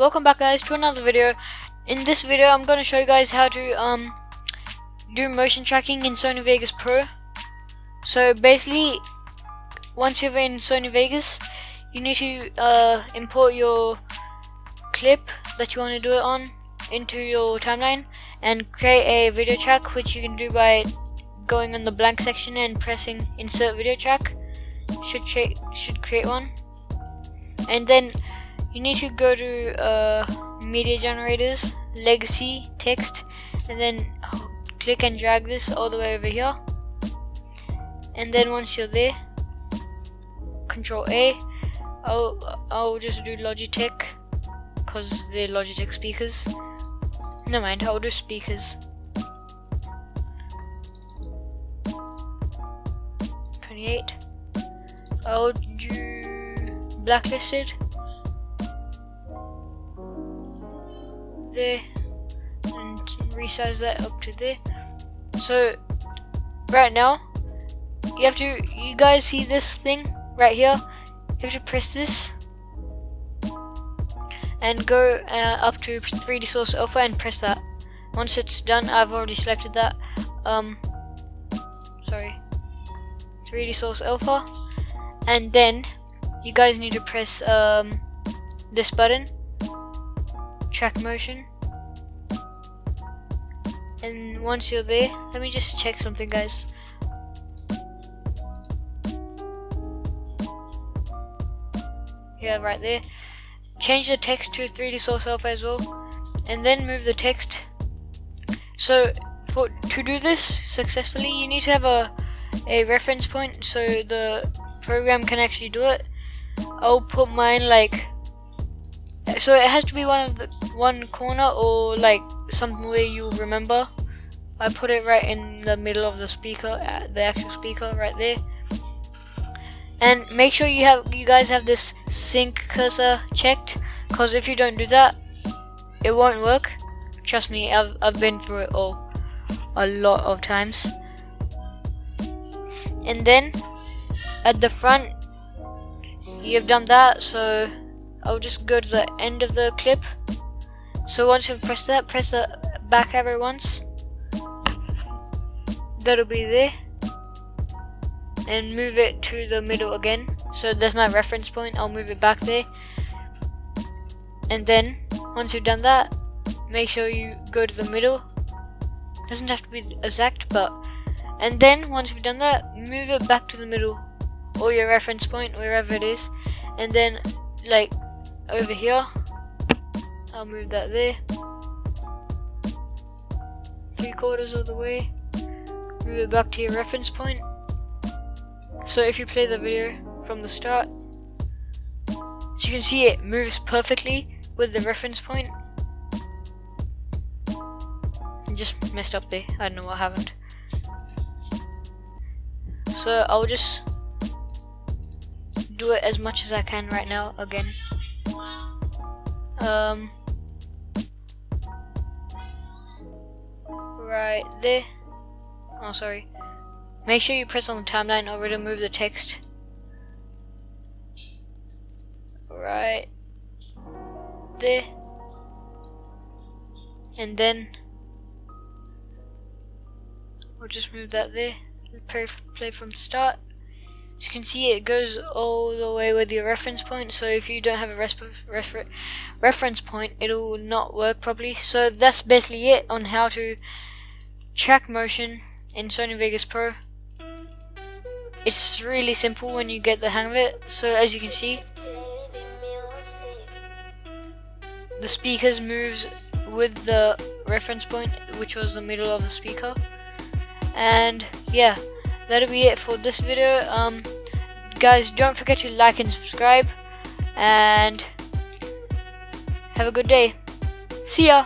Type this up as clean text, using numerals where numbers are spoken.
welcome back guys to another video. In this video I'm going to show you guys how to do motion tracking in Sony Vegas Pro. So basically, once you're in Sony Vegas, you need to import your clip that you want to do it on into your timeline and create a video track, which you can do by going on the blank section and pressing insert video track. Should create one. And then you need to go to media generators, legacy, text, and then click and drag this all the way over here. And then once you're there, Control A. I'll just do Logitech because they're Logitech speakers. Never mind, I'll do speakers. 28. I'll do blacklisted. There, and resize that up to there. So right now you guys see this thing right here? You have to press this and go up to 3D Source Alpha and press that. Once it's done, I've already selected that. 3D Source Alpha, and then you guys need to press this button, track motion. And once you're there, let me just check something guys. Yeah, right there. Change the text to 3D Source Alpha as well, and then move the text. So to do this successfully, you need to have a reference point so the program can actually do it. I'll put mine like, so it has to be one corner or like somewhere you'll remember. I put it right in the middle of the speaker, the actual speaker right there. And make sure you guys have this sync cursor checked, because if you don't do that, it won't work. Trust me, I've been through it all a lot of times. And then at the front, you've done that, so I'll just go to the end of the clip. So once you've pressed that, press the back arrow once. That'll be there. And move it to the middle again. So there's my reference point, I'll move it back there. And then once you've done that, make sure you go to the middle. Doesn't have to be exact, but, and then once you've done that, move it back to the middle, or your reference point, wherever it is. And then like over here, I'll move that there, 3/4 of the way, move it back to your reference point. So if you play the video from the start, as you can see, it moves perfectly with the reference point. I just messed up there, I don't know what happened. So I'll just do it as much as I can right now again. Right there. Oh, sorry. Make sure you press on the timeline over to move the text. Right there. And then we'll just move that there. Play from start. As you can see, it goes all the way with your reference point, so if you don't have a reference point, it'll not work properly. So that's basically it on how to track motion in Sony Vegas Pro. It's really simple when you get the hang of it. So as you can see, the speakers moves with the reference point, which was the middle of the speaker. And yeah, that'll be it for this video. Guys, don't forget to like and subscribe, and have a good day. See ya.